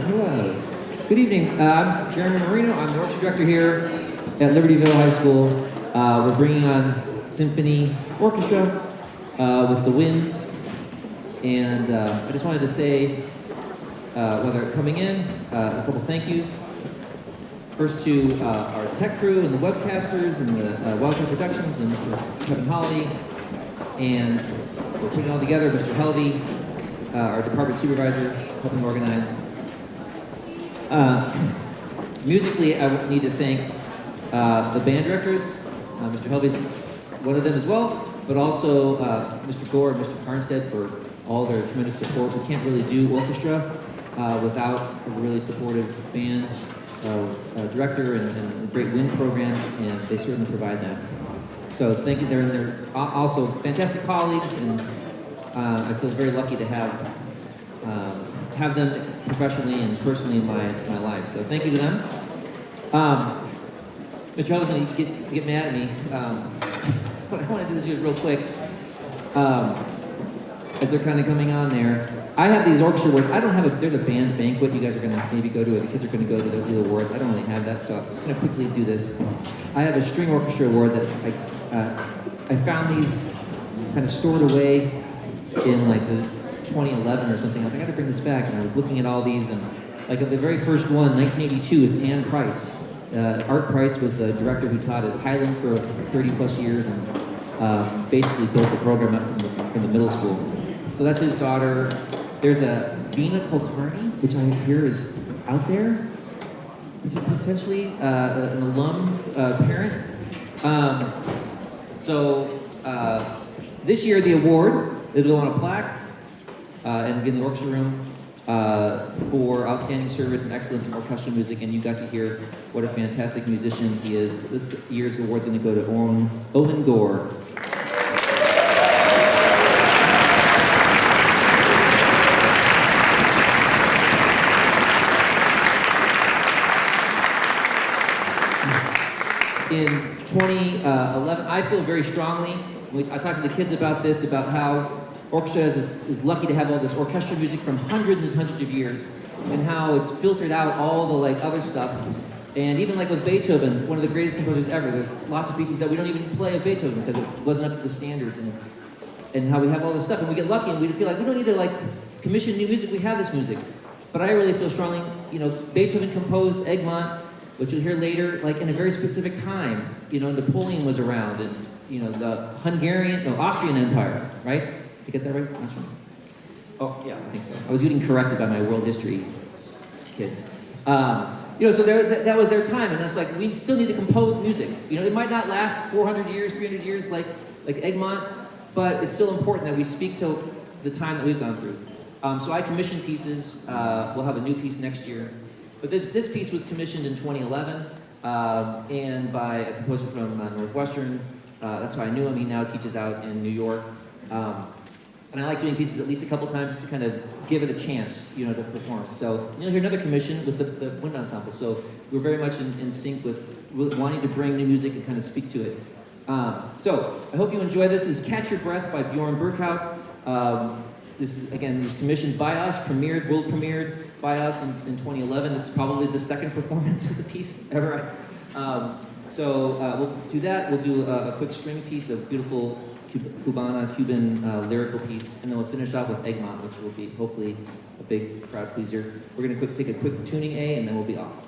Hello. Good evening. I'm Jeremy Marino. I'm the orchestra director here at Libertyville High School. We're bringing on Symphony Orchestra with the Winds. And I just wanted to say, while they're coming in, a couple thank yous. First to our tech crew and the webcasters and the Wildcat Productions and Mr. Kevin Hawley. And we're putting it all together, Mr. Helvey, our department supervisor, helping organize. Musically, I need to thank the band directors. Mr. Helvey's one of them as well, but also Mr. Gore and Mr. Carnstead for all their tremendous support. We can't really do orchestra without a really supportive band director and a great wind program, and they certainly provide that. So thank you. They're also fantastic colleagues, and I feel very lucky to have them professionally and personally in my life. So thank you to them. Mr. Helvey's going to get mad at me, but I want to do this here real quick as they're kind of coming on there. I have these orchestra awards. I don't have there's a band banquet you guys are going to maybe go to, or the kids are going to go to the awards. I don't really have that, so I'm just going to quickly do this. I have a string orchestra award that I found these kind of stored away in like the 2011 or something. I got to bring this back, and I was looking at all these, and like the very first one, 1982, is Ann Price. Art Price was the director who taught at Highland for 30 plus years, and basically built the program up from the middle school. So that's his daughter. There's a Vina Kulkarni, which I hear is out there, potentially an alum parent. This year the award, it'll go on a plaque and in the orchestra room for outstanding service and excellence in orchestral music, and you got to hear what a fantastic musician he is. This year's award's going to go to Owen Gore. In 2011, I feel very strongly, I talked to the kids about this, about how orchestra is lucky to have all this orchestral music from hundreds and hundreds of years, and how it's filtered out all the like other stuff. And even like with Beethoven, one of the greatest composers ever, there's lots of pieces that we don't even play of Beethoven because it wasn't up to the standards, and how we have all this stuff, and we get lucky and we feel like we don't need to like commission new music, we have this music. But I really feel strongly, Beethoven composed Egmont, which you'll hear later, like in a very specific time. Napoleon was around, and the Austrian Empire, right? Did I get that right? Austrian. Oh yeah, I think so. I was getting corrected by my world history kids. So that was their time, and that's like we still need to compose music. It might not last 400 years, 300 years like Egmont, but it's still important that we speak to the time that we've gone through. So I commissioned pieces. We'll have a new piece next year. But this piece was commissioned in 2011 and by a composer from Northwestern. That's how I knew him. He now teaches out in New York. And I like doing pieces at least a couple times just to kind of give it a chance, to perform. So you'll hear another commission with the wind ensemble. So we're very much in sync with wanting to bring new music and kind of speak to it. So I hope you enjoy this. This is Catch Your Breath by Bjorn Burkhout. This was commissioned by us, world premiered by us in 2011. This is probably the second performance of the piece ever. We'll do that. We'll do a quick string piece, a beautiful Cuban lyrical piece, and then we'll finish off with Egmont, which will be hopefully a big crowd pleaser. We're going to take a quick tuning A, and then we'll be off.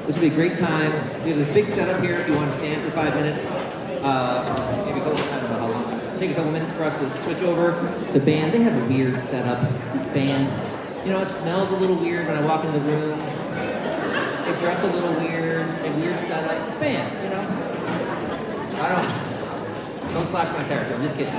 This will be a great time. We have this big setup here if you want to stand for 5 minutes. Maybe a couple, I don't know how long. Take a couple minutes for us to switch over to band. They have a weird setup. It's just band. You know, it smells a little weird when I walk into the room. They dress a little weird. They have weird setups. It's band, you know? Don't slash my tire. I'm just kidding.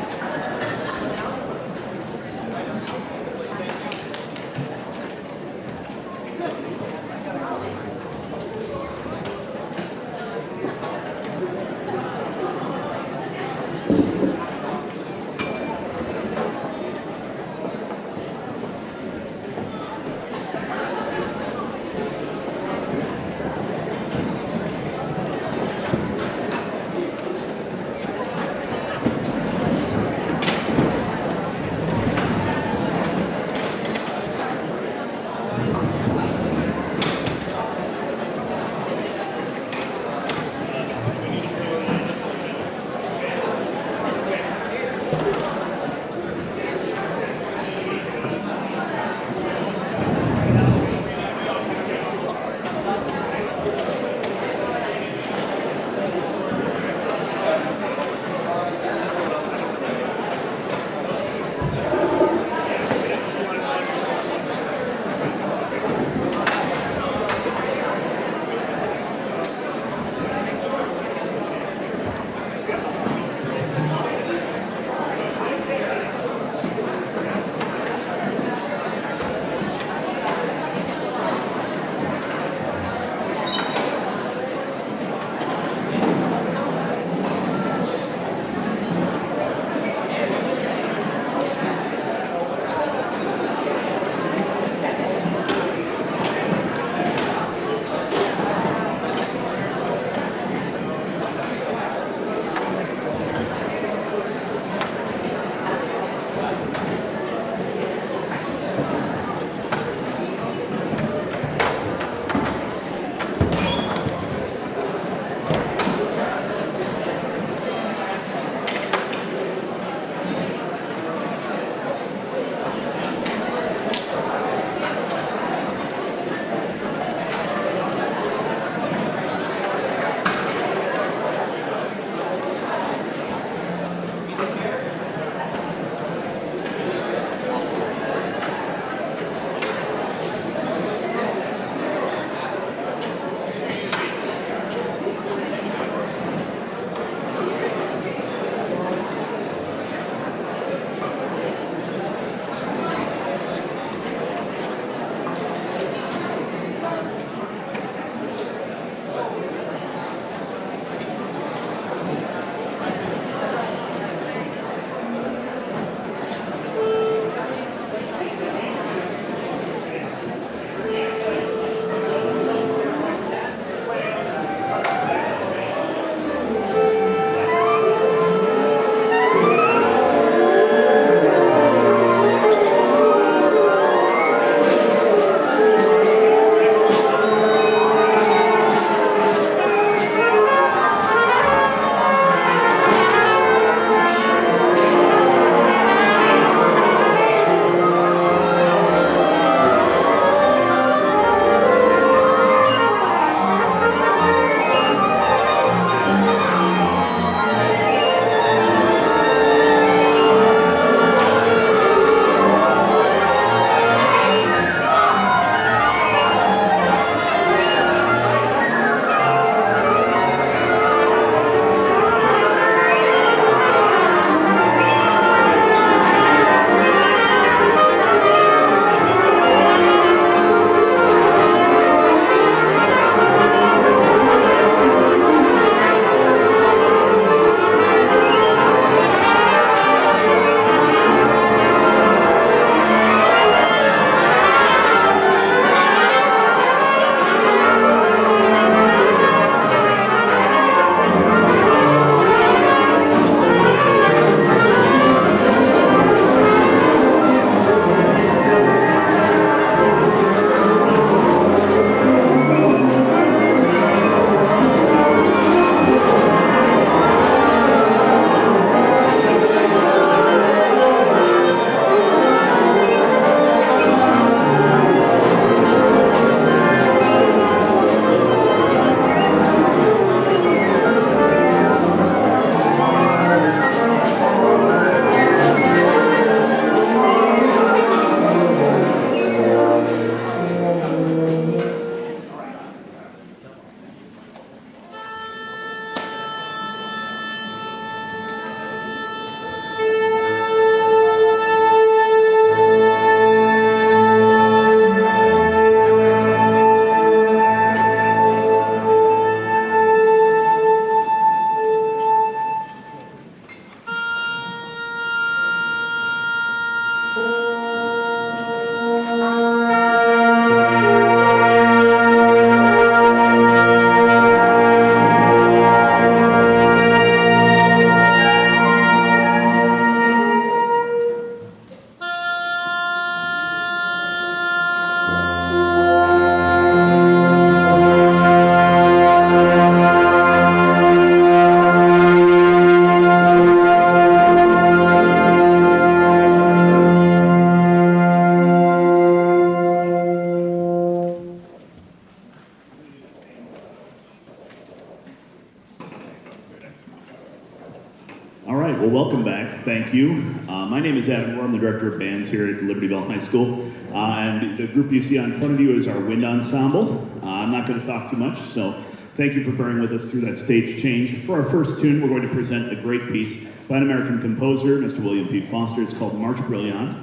All right, well, welcome back. Thank you. My name is Adam Moore. I'm the director of bands here at Libertyville High School. And the group you see on front of you is our wind ensemble. I'm not going to talk too much, so thank you for bearing with us through that stage change. For our first tune, we're going to present a great piece by an American composer, Mr. William P. Foster. It's called March Brilliant.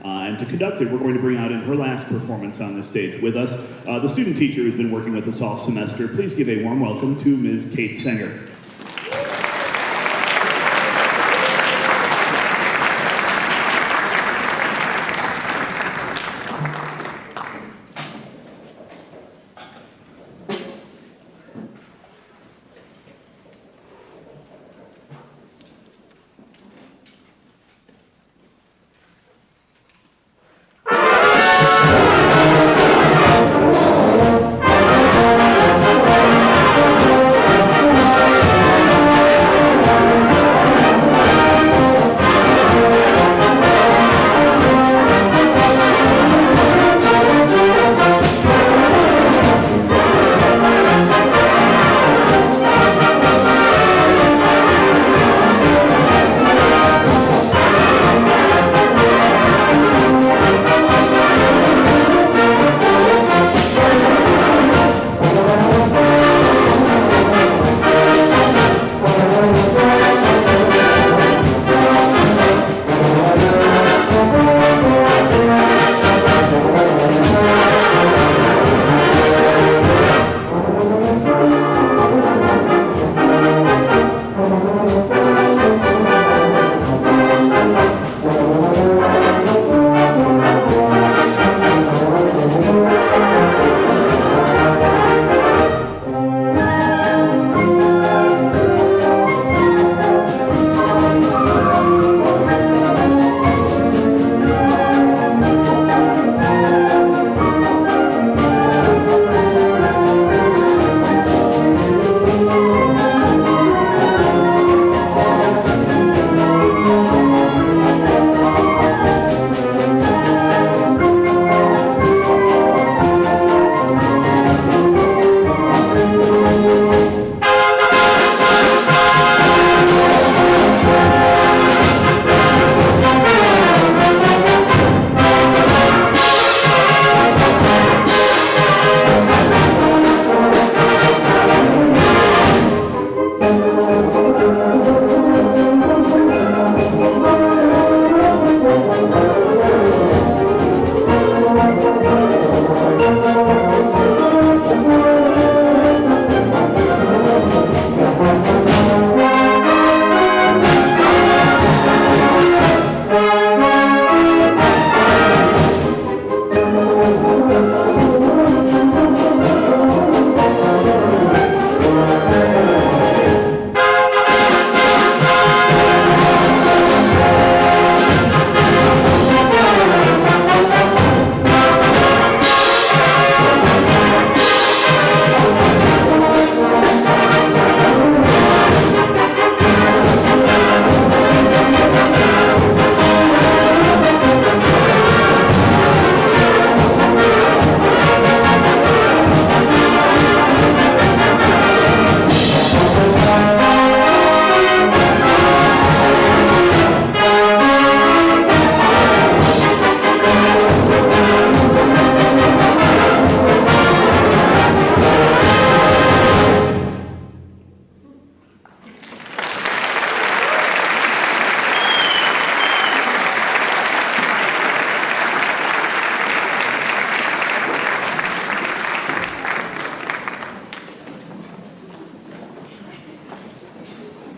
And to conduct it, we're going to bring out in her last performance on the stage with us, the student teacher who's been working with us all semester. Please give a warm welcome to Ms. Kate Sanger.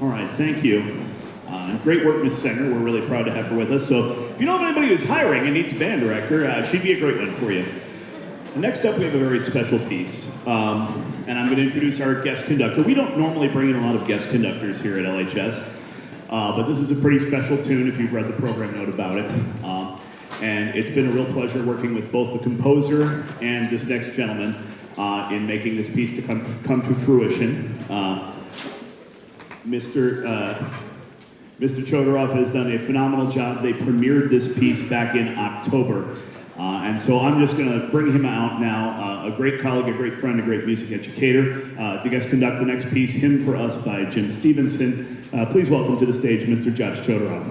All right, thank you. Great work, Ms. Sanger. We're really proud to have her with us. So if you know of anybody who's hiring and needs a band director, she'd be a great one for you. Next up, we have a very special piece. And I'm going to introduce our guest conductor. We don't normally bring in a lot of guest conductors here at LHS, but this is a pretty special tune if you've read the program note about it. And it's been a real pleasure working with both the composer and this next gentleman in making this piece to come to fruition. Mr. Chodorov has done a phenomenal job. They premiered this piece back in October. And so I'm just going to bring him out now, a great colleague, a great friend, a great music educator, to guest conduct the next piece, Hymn for Us by Jim Stevenson. Please welcome to the stage Mr. Josh Chodoroff.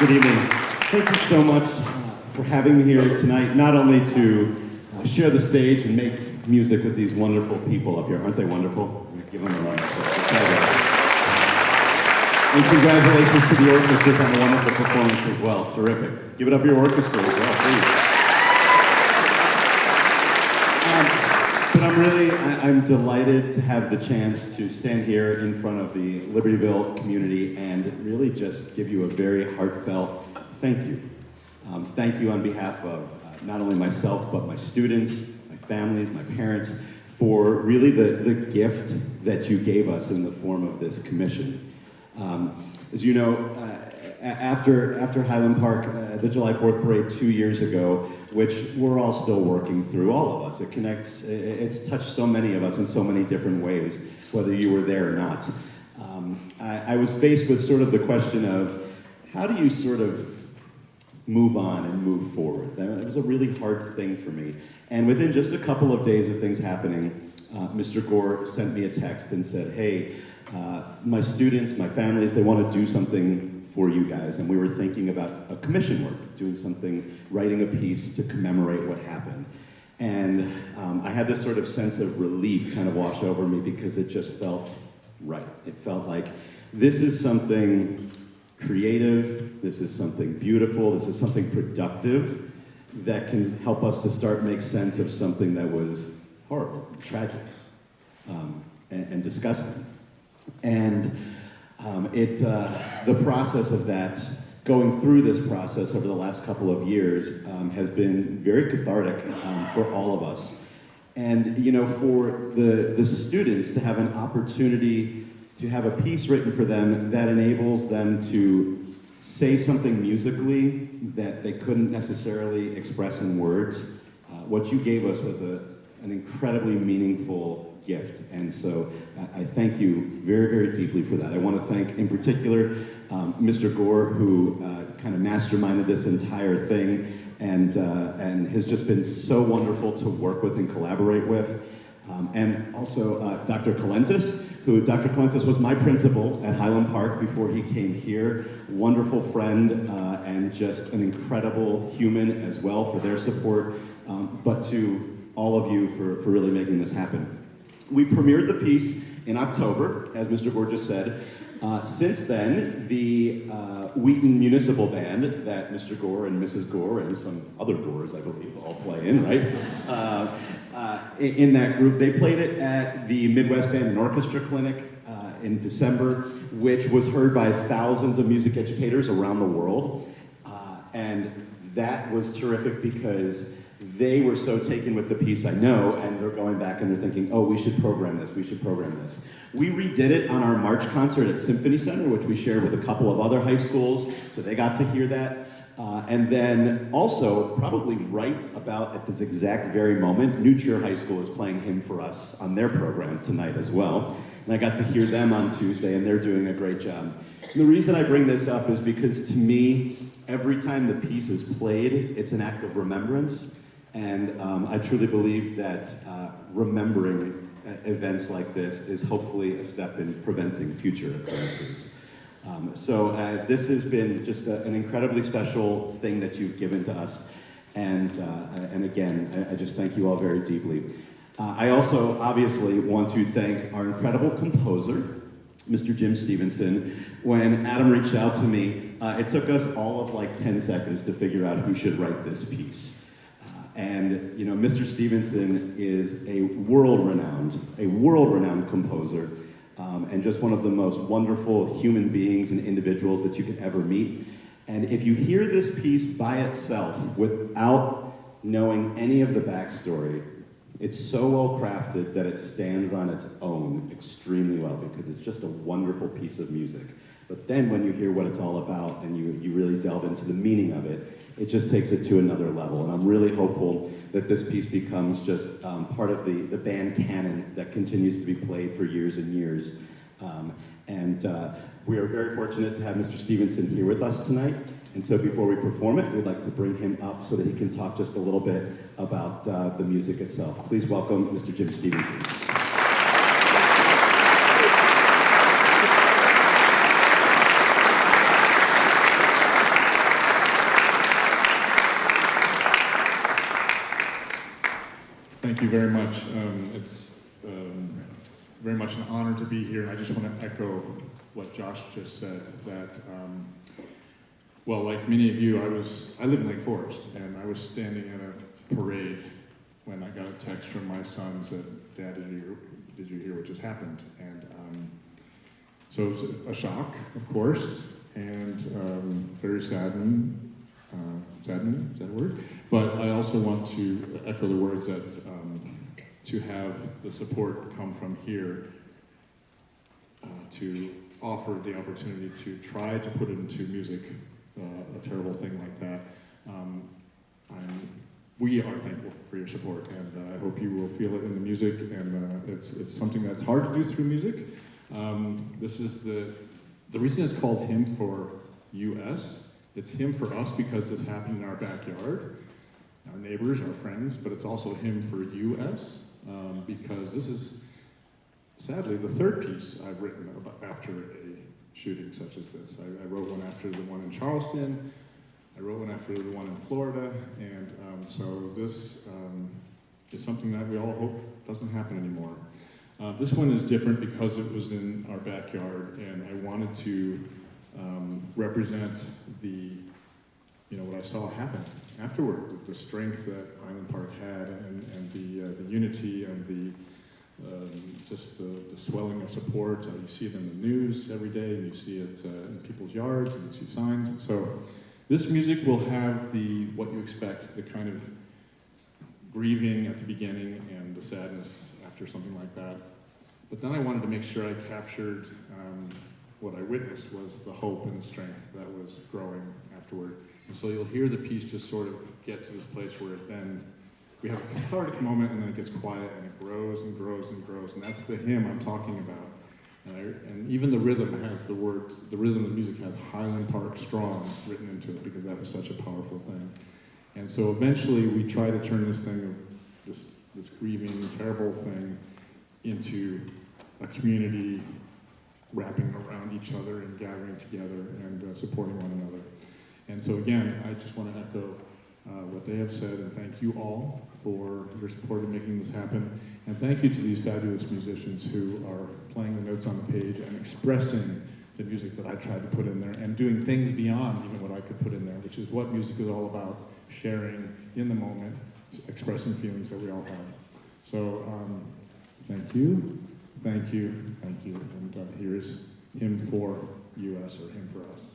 Good evening. Thank you so much for having me here tonight, not only to share the stage and make music with these wonderful people up here. Aren't they wonderful? Give them a round of applause. And congratulations to the orchestras on a wonderful performance as well. Terrific. Give it up for your orchestra as well, please. But I'm delighted to have the chance to stand here in front of the Libertyville community and really just give you a very heartfelt thank you. Thank you on behalf of not only myself, but my students, my families, my parents, for really the gift that you gave us in the form of this commission. As you know, after Highland Park, the July 4th parade 2 years ago, which we're all still working through, all of us. It's touched so many of us in so many different ways, whether you were there or not. I was faced with sort of the question of, how do you sort of move on and move forward? It was a really hard thing for me. And within just a couple of days of things happening, Mr. Gore sent me a text and said, hey, my students, my families, they want to do something for you guys. And we were thinking about a commission work, doing something, writing a piece to commemorate what happened. And I had this sort of sense of relief kind of wash over me because it just felt right. It felt like this is something creative, this is something beautiful, this is something productive that can help us to start make sense of something that was horrible, tragic, and disgusting. And the process of that, going through this process over the last couple of years, has been very cathartic for all of us. And you know, for the students to have an opportunity to have a piece written for them that enables them to say something musically that they couldn't necessarily express in words, what you gave us was an incredibly meaningful gift. And so I thank you very, very deeply for that. I want to thank, in particular, Mr. Gore, who kind of masterminded this entire thing and has just been so wonderful to work with and collaborate with. And also Dr. Colentus, Dr. Colentus was my principal at Highland Park before he came here. Wonderful friend and just an incredible human as well for their support, but to all of you for really making this happen. We premiered the piece in October, as Mr. Gore just said. Since then, the Wheaton Municipal Band that Mr. Gore and Mrs. Gore and some other Gores, I believe, all play in, right? In that group, they played it at the Midwest Band and Orchestra Clinic in December, which was heard by thousands of music educators around the world. And that was terrific because they were so taken with the piece, I know, and they're going back and they're thinking, oh, we should program this, we should program this. We redid it on our March concert at Symphony Center, which we shared with a couple of other high schools, so they got to hear that. And then also, probably right about at this exact very moment, New Trier High School is playing Hymn for Us on their program tonight as well. And I got to hear them on Tuesday, and they're doing a great job. And the reason I bring this up is because to me, every time the piece is played, it's an act of remembrance. And I truly believe that remembering events like this is hopefully a step in preventing future occurrences. So this has been just an incredibly special thing that you've given to us. And again, I just thank you all very deeply. I also obviously want to thank our incredible composer, Mr. Jim Stevenson. When Adam reached out to me, it took us all of like 10 seconds to figure out who should write this piece. And you know, Mr. Stevenson is a world-renowned composer, and just one of the most wonderful human beings and individuals that you could ever meet. And if you hear this piece by itself, without knowing any of the backstory, it's so well crafted that it stands on its own extremely well, because it's just a wonderful piece of music. But then when you hear what it's all about and you really delve into the meaning of it, it just takes it to another level. And I'm really hopeful that this piece becomes just part of the band canon that continues to be played for years and years. We are very fortunate to have Mr. Stevenson here with us tonight. And so before we perform it, we'd like to bring him up so that he can talk just a little bit about the music itself. Please welcome Mr. Jim Stevenson. Thank you very much. It's very much an honor to be here, and I just want to echo what Josh just said, that, well, like many of you, I live in Lake Forest, and I was standing at a parade when I got a text from my son said, "Dad, did you hear what just happened?" And so it was a shock, of course, and very saddening, is that a word? But I also want to echo the words that to have the support come from here to offer the opportunity to try to put it into music, a terrible thing like that. We are thankful for your support, and I hope you will feel it in the music, and it's something that's hard to do through music. This is the reason it's called Hymn for US. It's Hymn for us because this happened in our backyard, our neighbors, our friends, but it's also Hymn for US because this is sadly the third piece I've written about after a shooting such as this. I wrote one after the one in Charleston, I wrote one after the one in Florida, and so this is something that we all hope doesn't happen anymore. This one is different because it was in our backyard, and I wanted to represent what I saw happen afterward, the strength that Island Park had, and the unity and just the swelling of support. You see it in the news every day, and you see it in people's yards, and you see signs. And so this music will have what you expect, the kind of grieving at the beginning and the sadness after something like that. But then I wanted to make sure I captured what I witnessed was the hope and the strength that was growing afterward. And so you'll hear the piece just sort of get to this place where then we have a cathartic moment, and then it gets quiet, and it grows and grows and grows. And that's the hymn I'm talking about. And even the rhythm has the words, the rhythm of the music has Highland Park Strong written into it because that was such a powerful thing. And so eventually we try to turn this thing of this grieving, terrible thing into a community wrapping around each other and gathering together and supporting one another. And so again, I just want to echo what they have said, and thank you all for your support in making this happen. And thank you to these fabulous musicians who are playing the notes on the page and expressing the music that I tried to put in there and doing things beyond even what I could put in there, which is what music is all about, sharing in the moment, expressing feelings that we all have. So thank you, thank you, thank you. And here is Hymn for US, or Hymn for Us.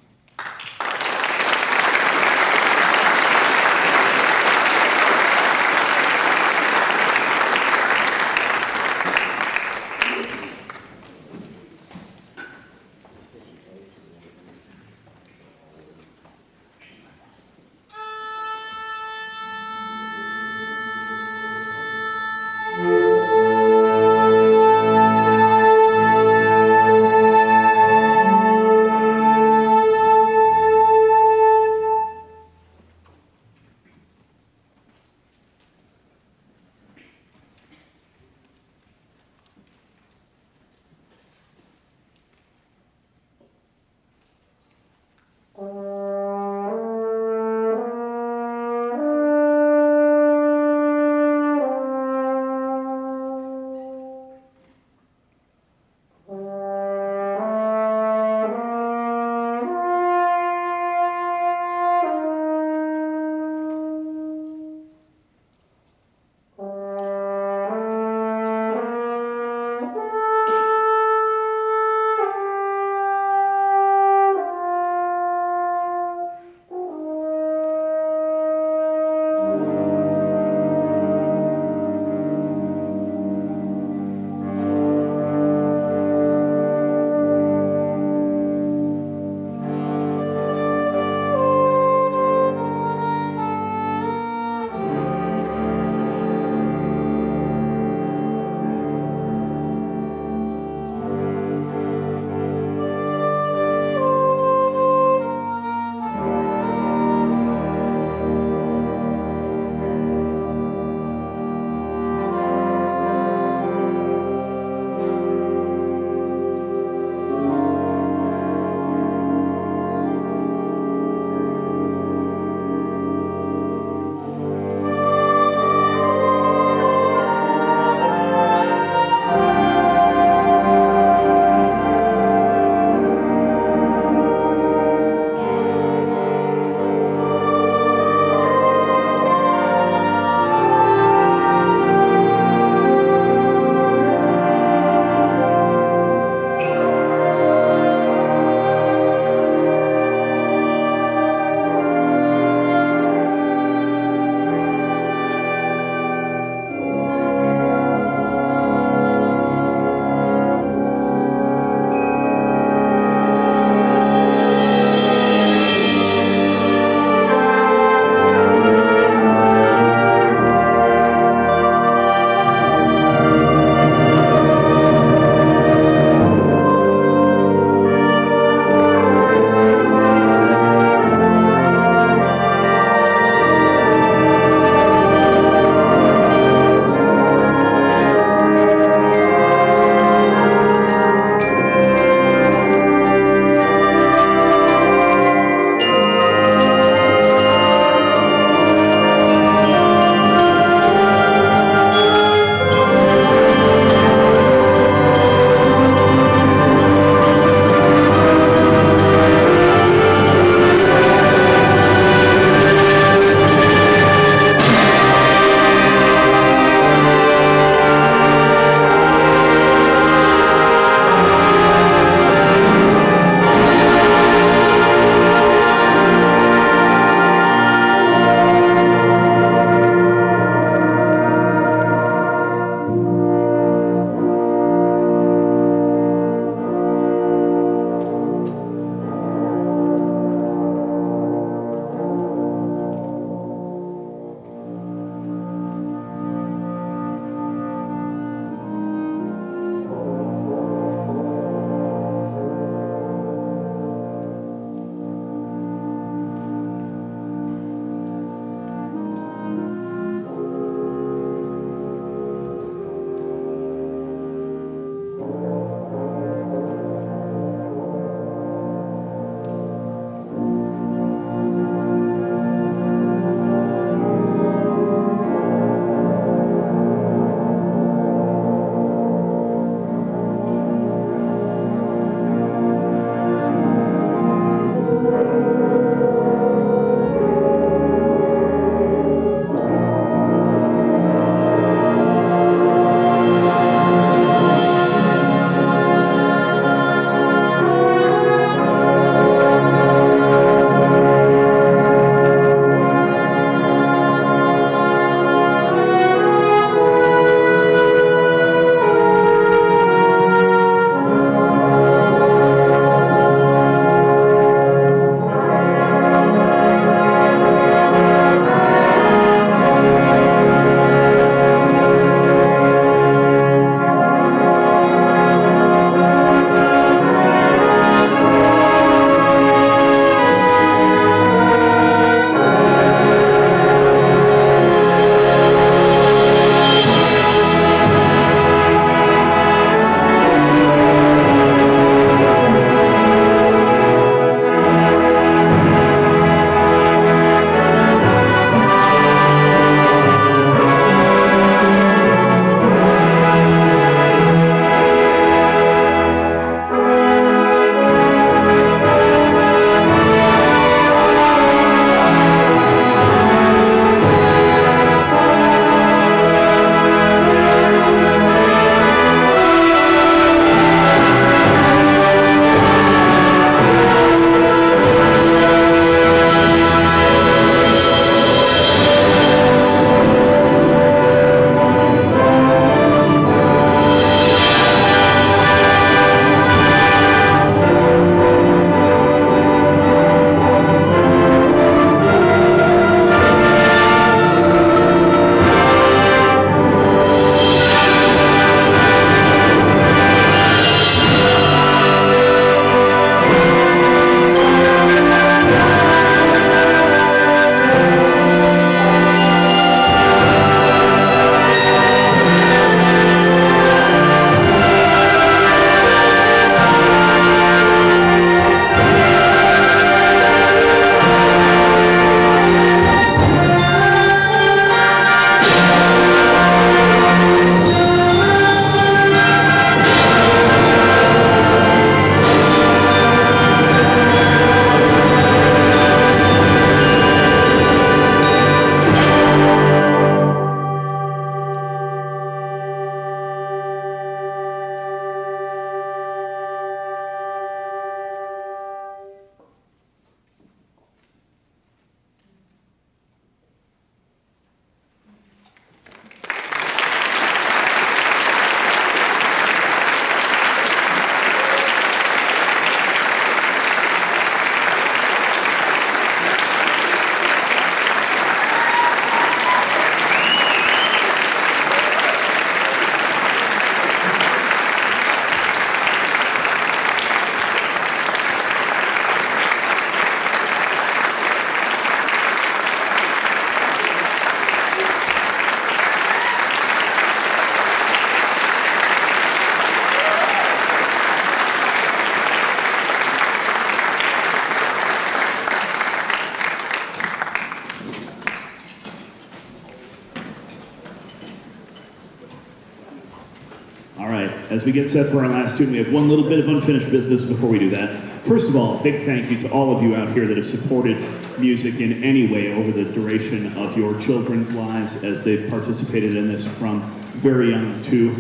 as we get set for our last tune, we have one little bit of unfinished business before we do that. First of all, a big thank you to all of you out here that have supported music in any way over the duration of your children's lives as they've participated in this from very young to,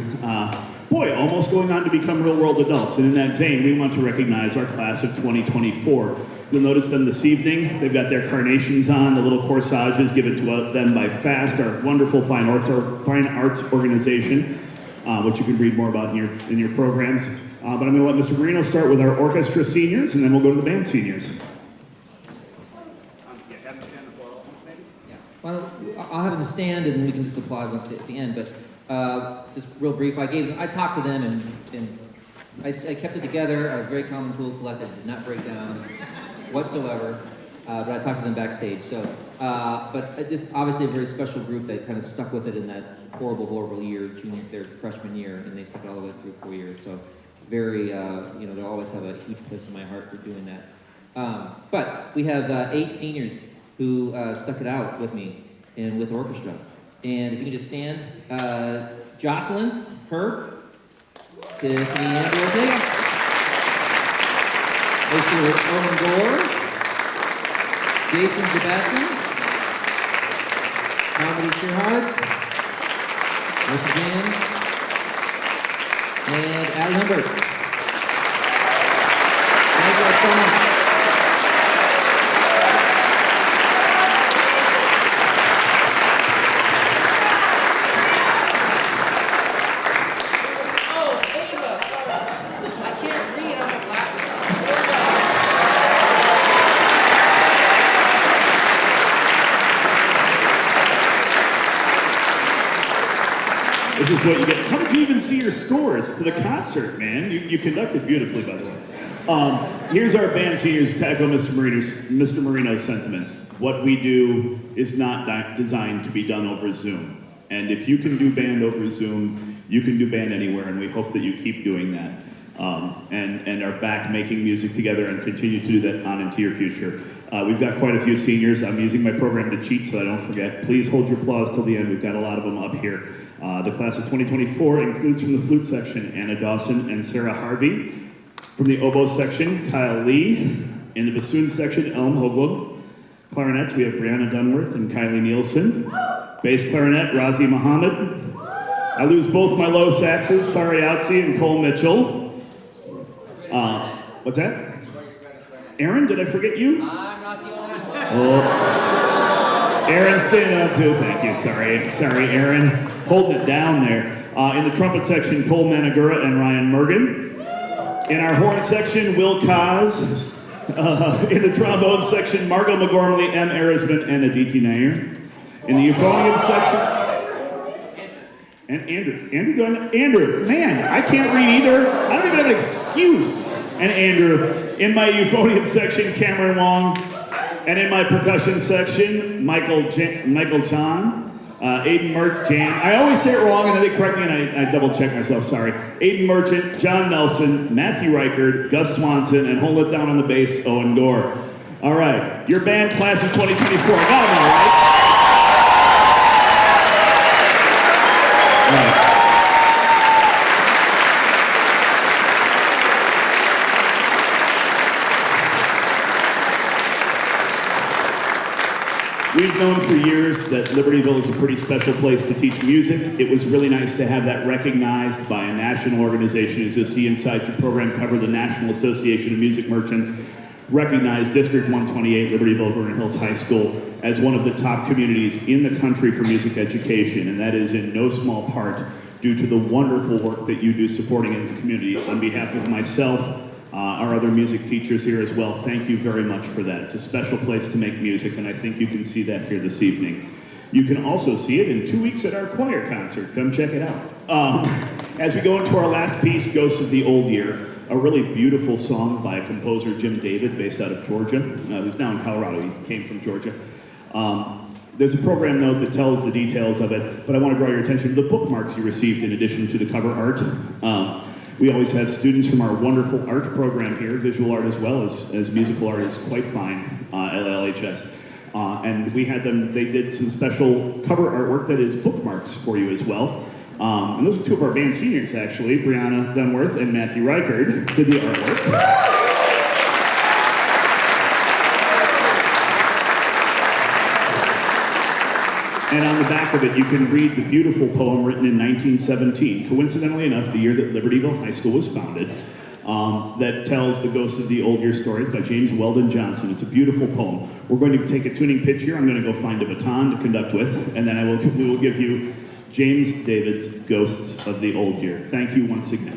almost going on to become real-world adults. And in that vein, we want to recognize our class of 2024. You'll notice them this evening. They've got their carnations on, the little corsages given to them by FAST, our wonderful fine arts organization, which you can read more about in your programs. But I'm going to let Mr. Marino start with our orchestra seniors, and then we'll go to the band seniors. Well, I'll have them stand, and we can just apply them at the end. But just real brief, I talked to them, and I kept it together. I was very calm and cool, collected, did not break down whatsoever. But I talked to them backstage. So, but this obviously a very special group that kind of stuck with it in that horrible year, their freshman year, and they stuck it all the way through 4 years. So, very, they'll always have a huge place in my heart for doing that. But we have 8 seniors who stuck it out with me and with orchestra. And if you can just stand, Jocelyn, Herb, Tiffany Andrew Ortega, Mr. Owen Gore, Jason Sebastian, Comedy Cheerhearts, Melissa Jan, and Allie Humbert. Thank you all so much. This is what you get. How did you even see your scores for the concert, man? You conducted beautifully, by the way. Here's our band seniors to echo Mr. Marino's sentiments. What we do is not designed to be done over Zoom. And if you can do band over Zoom, you can do band anywhere, and we hope that you keep doing that. And are back making music together and continue to do that on into your future. We've got quite a few seniors. I'm using my program to cheat so I don't forget. Please hold your applause till the end. We've got a lot of them up here. The class of 2024 includes from the flute section, Anna Dawson and Sarah Harvey. From the oboe section, Kyle Lee. In the bassoon section, Elm Hoglund. Clarinets, we have Brianna Dunworth and Kylie Nielsen. Bass clarinet, Razi Muhammad. I lose both my low saxes, Sari Outsi and Cole Mitchell. What's that? Aaron, did I forget you? I'm not the only one. Oh. Aaron, staying up too. Thank you. Sorry, Aaron. Holding it down there. In the trumpet section, Cole Managura and Ryan Mergen. In our horn section, Will Kaz. In the trombone section, Margot McGormley, M. Arisman, and Aditi Nair. In the euphonium section, and Andrew, man, I can't read either. I don't even have an excuse. And Andrew. In my euphonium section, Cameron Wong. And in my percussion section, Michael John, Aiden Merchant, I always say it wrong and then they correct me and I double check myself, sorry. Aiden Merchant, John Nelson, Matthew Reichard, Gus Swanson, and hold it down on the bass, Owen Gore. All right, your band class of 2024. Got them all right? All right. We've known for years that Libertyville is a pretty special place to teach music. It was really nice to have that recognized by a national organization, as you'll see inside your program cover, the National Association of Music Merchants, recognized District 128, Libertyville Vernon Hills High School, as one of the top communities in the country for music education, and that is in no small part due to the wonderful work that you do supporting in the community. On behalf of myself, our other music teachers here as well, thank you very much for that. It's a special place to make music, and I think you can see that here this evening. You can also see it in 2 weeks at our choir concert. Come check it out. As we go into our last piece, Ghosts of the Old Year, a really beautiful song by a composer, Jim David, based out of Georgia, who's now in Colorado. He came from Georgia. There's a program note that tells the details of it, but I want to draw your attention to the bookmarks you received in addition to the cover art. We always have students from our wonderful art program here, visual art as well as musical art is quite fine, LLHS. And we had them, they did some special cover artwork that is bookmarks for you as well. And those are two of our band seniors, actually. Brianna Dunworth and Matthew Reichard did the artwork. And on the back of it, you can read the beautiful poem written in 1917, coincidentally enough, the year that Libertyville High School was founded, that tells the Ghosts of the Old Year Stories by James Weldon Johnson. It's a beautiful poem. We're going to take a tuning pitch here. I'm going to go find a baton to conduct with, and then we will give you James David's Ghosts of the Old Year. Thank you once again.